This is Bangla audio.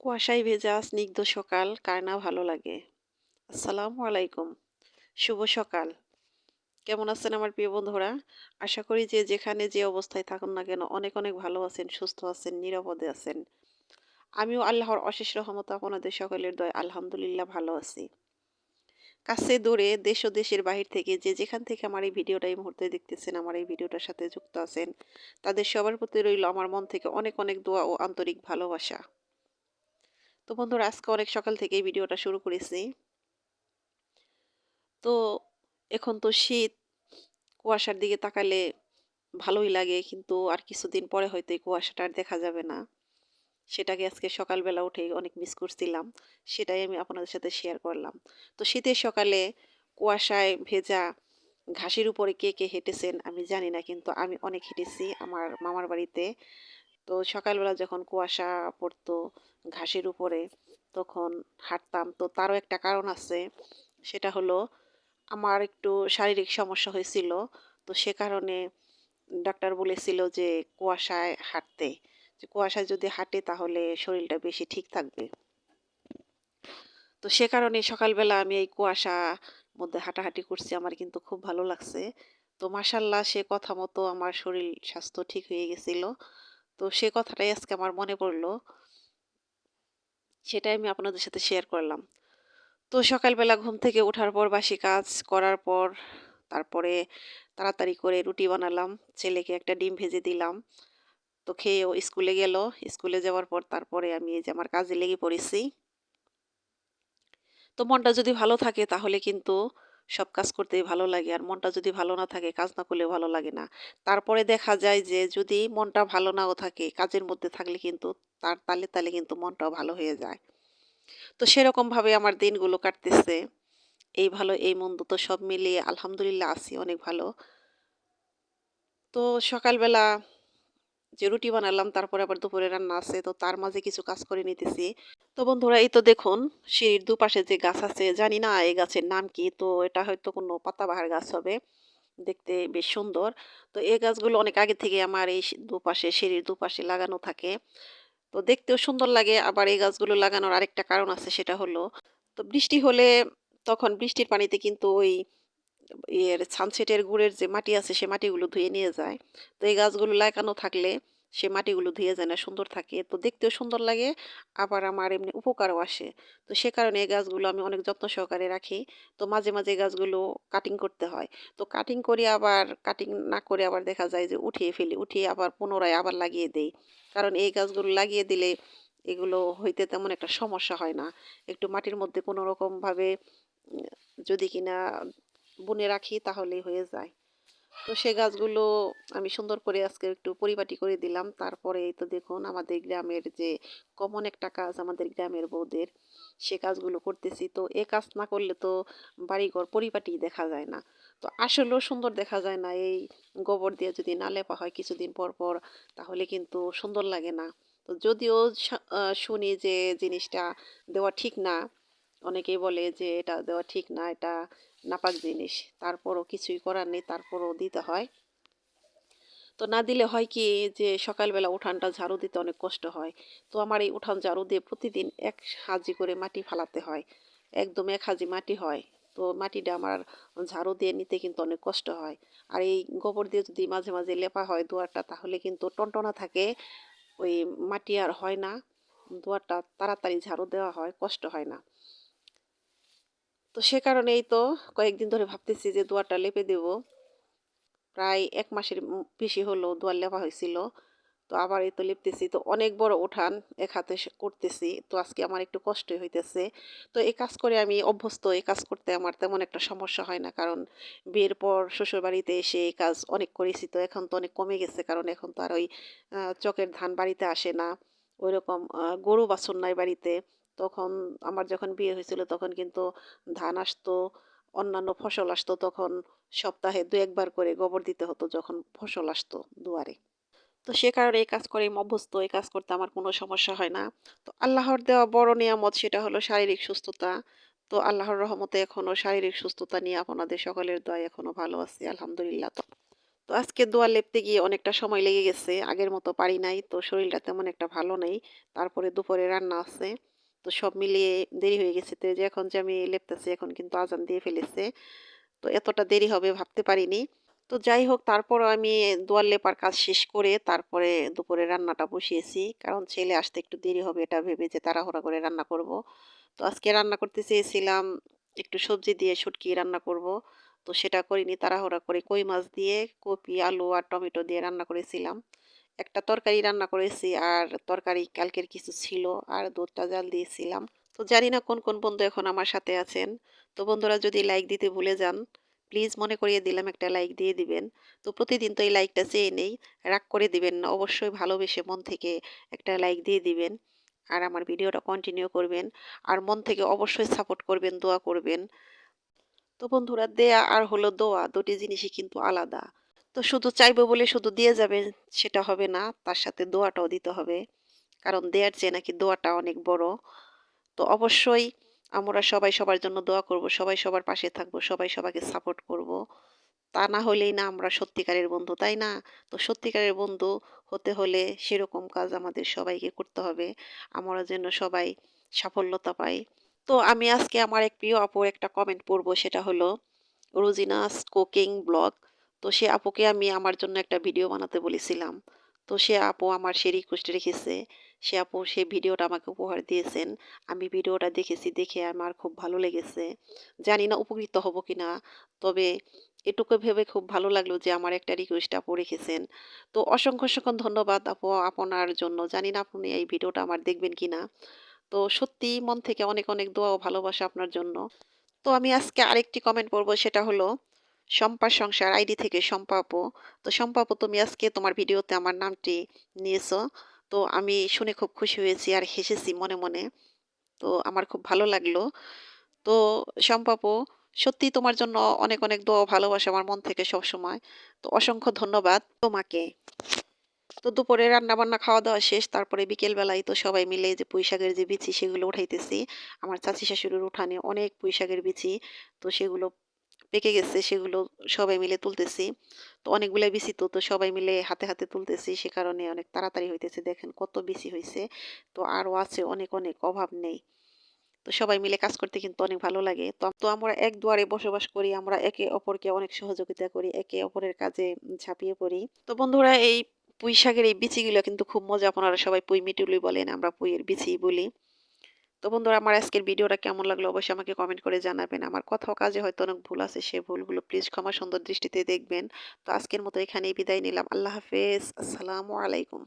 কুয়াশায় ভেজা স্নিগ্ধ সকাল কার না ভালো লাগে। আসসালামু আলাইকুম। শুভ সকাল। কেমন আছেন আমার প্রিয় বন্ধুরা? আশা করি যে যেখানে যে অবস্থায় থাকুন না কেন অনেক অনেক ভালো আছেন, সুস্থ আছেন, নিরাপদে আছেন। আমিও আল্লাহর অশেষ রহমতে আপনাদের সকলের দয়ায় আলহামদুলিল্লাহ ভালো আছি। কাছে দূরে দেশ ও দেশের বাহির থেকে যে যেখান থেকে আমার এই ভিডিওটা এই মুহূর্তে দেখতেছেন, আমার এই ভিডিওটার সাথে যুক্ত আছেন, তাদের সবার প্রতি রইল আমার মন থেকে অনেক অনেক দোয়া ও আন্তরিক ভালোবাসা। তো বন্ধুরা, আজকে অনেক সকাল থেকেই ভিডিওটা শুরু করেছি। তো এখন তো শীত, কুয়াশার দিকে তাকালে ভালোই লাগে, কিন্তু আর কিছুদিন পরে হয়তো এই কুয়াশাটা আর দেখা যাবে না। সেটাকে আজকে সকালবেলা উঠেই অনেক মিস করছিলাম। সেটাই আমি আপনাদের সাথে শেয়ার করলাম। তো শীতের সকালে কুয়াশায় ভেজা ঘাসের উপরে কে কে হেঁটেছেন আমি জানি না, কিন্তু আমি অনেক হেঁটেছি আমার মামার বাড়িতে। তো সকালবেলা যখন কুয়াশা পড়তো ঘাসের উপরে, তখন হাঁটতাম। তো তারও একটা কারণ আছে, সেটা হলো আমার একটু শারীরিক সমস্যা হয়েছিল। তো সে কারণে ডাক্তার বলেছিল যে কুয়াশায় হাঁটতে। যে কুয়াশায় যদি হাঁটে তাহলে শরীরটা বেশি ঠিক থাকবে। তো সে কারণে সকালবেলা আমি এই কুয়াশার মধ্যে হাঁটাহাঁটি করছি। আমার কিন্তু খুব ভালো লাগছে। তো মাশাআল্লাহ, সে কথা মতো আমার শরীর স্বাস্থ্য ঠিক হয়ে গেছিল। তো সে কথাটাই আজকে আমার মনে পড়লো। সেটাই আমি আপনাদের সাথে শেয়ার করলাম। তো সকালবেলা ঘুম থেকে ওঠার পর বাসি কাজ করার পর তারপরে তাড়াতাড়ি করে রুটি বানালাম। ছেলেকে একটা ডিম ভেজে দিলাম। তো খেয়ে ও স্কুলে গেল। স্কুলে যাওয়ার পর তারপরে আমি এই যে আমার কাজে লেগে পড়েছি। তো মনটা যদি ভালো থাকে তাহলে কিন্তু সব কাজ করতেই ভালো লাগে। আর মনটা যদি ভালো না থাকে কাজ না করলেও ভালো লাগে না। তারপরে দেখা যায় যে যদি মনটা ভালো নাও থাকে, কাজের মধ্যে থাকলে কিন্তু তার তালে তালে কিন্তু মনটাও ভালো হয়ে যায়। তো সেরকমভাবে আমার দিনগুলো কাটতেছে। এই ভালো এই মন্দ তো সব মিলিয়ে আলহামদুলিল্লাহ আছি অনেক ভালো। তো সকালবেলা যে রুটি বানালাম তারপরে আবার দুপুরে রান্না আছে, তো তার মাঝে কিছু কাজ করে নিতেছি। তো বন্ধুরা, এই তো দেখুন সিঁড়ির দুপাশে যে গাছ আছে, জানি না এই গাছের নাম কি, তো এটা হয়তো কোনো পাতাবাহার গাছ হবে, দেখতে বেশ সুন্দর। তো এই গাছগুলো অনেক আগে থেকে আমার এই দুপাশে সিঁড়ির দুপাশে লাগানো থাকে। তো দেখতেও সুন্দর লাগে। আবার এই গাছগুলো লাগানোর আরেকটা কারণ আছে, সেটা হলো তো বৃষ্টি হলে তখন বৃষ্টির পানিতে কিন্তু ওই সানসেটের গুড়ের যে মাটি আছে সে মাটিগুলো ধুয়ে নিয়ে যায়। তো এই গাছগুলো লাগানো থাকলে সে মাটিগুলো ধুয়ে যায় না, সুন্দর থাকে। তো দেখতেও সুন্দর লাগে, আবার আমার এমনি উপকারও আসে। তো সে কারণে এই গাছগুলো আমি অনেক যত্ন সহকারে রাখি। তো মাঝে মাঝে এই গাছগুলো কাটিং করতে হয়। তো কাটিং করি, আবার কাটিং না করে আবার দেখা যায় যে উঠিয়ে ফেলি, উঠিয়ে আবার পুনরায় আবার লাগিয়ে দেই। কারণ এই গাছগুলো লাগিয়ে দিলে এগুলো হইতে তেমন একটা সমস্যা হয় না। একটু মাটির মধ্যে কোনো রকমভাবে উম যদি কিনা বুনে রাখি তাহলেই হয়ে যায়। তো সে গাছগুলো আমি সুন্দর করে আজকে একটু পরিপাটি করে দিলাম। তারপরে এই তো দেখুন আমাদের গ্রামের যে কমন একটা কাজ আমাদের গ্রামের বউদের, সে কাজগুলো করতেছি। তো এ কাজ না করলে তো বাড়িঘর পরিপাটি দেখা যায় না। তো আসলেও সুন্দর দেখা যায় না। এই গোবর দিয়ে যদি না লেপা হয় কিছুদিন পর পর, তাহলে কিন্তু সুন্দর লাগে না। তো যদিও শুনি যে জিনিসটা দেওয়া ঠিক না, অনেকেই বলে যে এটা দেওয়া ঠিক না, এটা নাপাক জিনিস। তারপরও কিছুই করার নেই, তারপরও দিতে হয়। তো না দিলে হয় কি, যে সকালবেলা উঠানটা ঝাড়ু দিতে অনেক কষ্ট হয়। তো আমার এই উঠান ঝাড়ু দিয়ে প্রতিদিন এক হাজি করে মাটি ফালাতে হয়। একদম এক হাজি মাটি হয়। তো মাটিটা আমার ঝাড়ু দিয়ে নিতে কিন্তু অনেক কষ্ট হয়। আর এই গোবর দিয়ে যদি মাঝে মাঝে লেপা হয় দুয়ারটা, তাহলে কিন্তু টনটনা থাকে। ওই মাটি আর হয় না। দুয়ারটা তাড়াতাড়ি ঝাড়ু দেওয়া হয়, কষ্ট হয় না। তো সে কারণেই তো কয়েকদিন ধরে ভাবতেছি যে দুয়ারটা লেপে দেব। প্রায় ১ মাসের বেশি হলো দুয়ার লেপা হয়েছিল। তো আবার এই তো লেপতেছি। তো অনেক বড় উঠান, এক হাতে করতেছি। তো আজকে আমার একটু কষ্টই হইতেছে। তো এই কাজ করে আমি অভ্যস্ত। এই কাজ করতে আমার তেমন একটা সমস্যা হয় না। কারণ বিয়ের পর শ্বশুরবাড়িতে এসে এই কাজ অনেক করেছি। তো এখন তো অনেক কমে গেছে। কারণ এখন তো আর ওই চকের ধান বাড়িতে আসে না। ওইরকম গরু বাছুর নাই বাড়িতে। তখন আমার যখন বিয়ে হয়েছিল তখন কিন্তু ধান আসতো, অন্যান্য ফসল আসতো। তখন সপ্তাহে ২-১ বার করে গোবর দিতে হতো যখন ফসল আসতো দুয়ারে। তো সে কারণে এই কাজ করেই আমি অভ্যস্ত। এই কাজ করতে আমার কোনো সমস্যা হয় না। তো আল্লাহর দেওয়া বড় নেয়ামত, সেটা হলো শারীরিক সুস্থতা। তো আল্লাহর রহমতে এখনো শারীরিক সুস্থতা নিয়ে আপনাদের সকলের দয়ায় এখনো ভালো আছি আলহামদুলিল্লাহ। তো তো আজকে দোয়া লেপতে গিয়ে অনেকটা সময় লেগে গেছে। আগের মতো পারি নাই। তো শরীরটা তেমন একটা ভালো নেই। তারপরে দুপুরে রান্না আছে। তো সব মিলিয়ে দেরি হয়ে গেছে। তো এই যে এখন যে আমি লেপতেছি এখন কিন্তু আজান দিয়ে ফেলেছে। তো এতটা দেরি হবে ভাবতে পারিনি। তো যাই হোক তারপরও আমি দোয়ার লেপার কাজ শেষ করে তারপরে দুপুরে রান্নাটা বসিয়েছি। কারণ ছেলে আসতে একটু দেরি হবে এটা ভেবে যে তাড়াহুড়া করে রান্না করব। তো আজকে রান্না করতে চেয়েছিলাম একটু সবজি দিয়ে শুটকি রান্না করব। তো সেটা করিনি তাড়াহুড়া করে কই মাছ দিয়ে কপি, আলু আর টমেটো দিয়ে রান্না করেছিলাম। একটা তরকারি রান্না করেছি আর তরকারি কালকের কিছু ছিল আর দুধটা জাল দিয়েছিলাম। তো জানি না কোন বন্ধু এখন আমার সাথে আছেন। তো বন্ধুরা যদি লাইক দিতে ভুলে যান, প্লিজ মনে করিয়ে দিলাম একটা লাইক দিয়ে দিবেন। তো প্রতিদিন তো এই লাইকটা চেয়ে নেই, রাগ করে দিবেন না। অবশ্যই ভালোবেসে মন থেকে একটা লাইক দিয়ে দিবেন। আর আমার ভিডিওটা কন্টিনিউ করবেন। আর মন থেকে অবশ্যই সাপোর্ট করবেন, দোয়া করবেন। তো বন্ধুরা দেয়া আর হলো দোয়া ২ টি জিনিসই কিন্তু আলাদা। তো শুধু চাইবো বলে শুধু দিয়ে যাবেন সেটা হবে না। তার সাথে দোয়াটাও দিতে হবে। কারণ দেয়ার চেয়ে নাকি দোয়াটা অনেক বড়। তো অবশ্যই আমরা সবাই সবার জন্য দোয়া করব, সবাই সবার পাশে থাকব, সবাই সবাইকে সাপোর্ট করব। তা না হলেই না আমরা সত্যিকারের বন্ধু, তাই না? তো সত্যিকারের বন্ধু হতে হলে সেরকম কাজ আমাদের সবাইকে করতে হবে। আমরা যেন সবাই সাফল্যতা পাই। তো আমি আজকে আমার এক প্রিয় আপুর একটা কমেন্ট পড়ব সেটা হলো রোজিনাস কুকিং ব্লগ। তো সে আপুকে আমি আমার জন্য একটা ভিডিও বানাতে বলেছিলাম। তো সে আপু আমার সেই রিকোয়েস্ট রেখেছে। সে আপু সেই ভিডিওটা আমাকে উপহার দিয়েছেন। আমি ভিডিওটা দেখেছি, দেখে আমার খুব ভালো লেগেছে। জানি না উপকৃত হব কিনা। তবে এটুকু ভেবে খুব ভালো লাগলো যে আমার একটা রিকোয়েস্ট আপু রেখেছেন। তো অসংখ্য ধন্যবাদ আপু আপনার জন্য। জানি না আপনি এই ভিডিওটা আমার দেখবেন কিনা। তো সত্যিই মন থেকে অনেক দোয়া ও ভালোবাসা আপনার জন্য। তো আমি আজকে আরেকটি কমেন্ট পড়ব সেটা হলো শম্পার সংসার আইডি থেকে শম্পা আপু। তো শম্পা আপু তুমি আজকে তোমার ভিডিওতে আমার নামটি নিয়েছো। তো আমি শুনে খুব খুশি হয়েছি আর হেসেছি মনে। তো আমার খুব ভালো লাগলো। তো শম্পা আপু সত্যিই তোমার জন্য অনেক দোয়া ও ভালোবাসা আমার মন থেকে সবসময়। তো অসংখ্য ধন্যবাদ তোমাকে। তো দুপুরে রান্না-বান্না খাওয়া-দাওয়া শেষ। তারপরে বিকেল বেলায় তো সবাই মিলে যে পুঁইশাকের যে বিচি সেগুলো উঠাইতেছি। আমার চাচী শাশুড়ির উঠানে অনেক পুঁইশাকের বিচি। তো সেগুলো পেকে গেছে সেগুলো সবাই মিলে তুলতেছি। তো অনেকগুলা বিচি তো সবাই মিলে হাতে তুলতেছি। সে কারণে অনেক তাড়াতাড়ি হইতেছে। দেখেন কত বিচি হইছে। তো আরো আছে অনেক অভাব নেই। তো সবাই মিলে কাজ করতে কিন্তু অনেক ভালো লাগে। তো আমরা এক দুয়ারে বসবাস করি। আমরা একে অপরকে অনেক সহযোগিতা করি। একে অপরের কাজে ঝাঁপিয়ে পড়ি। তো বন্ধুরা এই পুঁই শাকের এই বিচিগুলো কিন্তু খুব মজা। আপনারা সবাই পুঁই মিটুলি বলেন, আমরা পুঁইয়ের বিচিই বলি। তো বন্ধুরা আমার আজকের ভিডিওটা কেমন লাগলো অবশ্যই আমাকে কমেন্ট করে জানাবেন। আমার কথা ও কাজে হয়তো অনেক ভুল আছে, সে ভুলগুলো প্লিজ ক্ষমা সুন্দর দৃষ্টিতে দেখবেন। তো আজকের মতো এখানেই বিদায় নিলাম। আল্লাহ হাফেজ। আসসালামু আলাইকুম।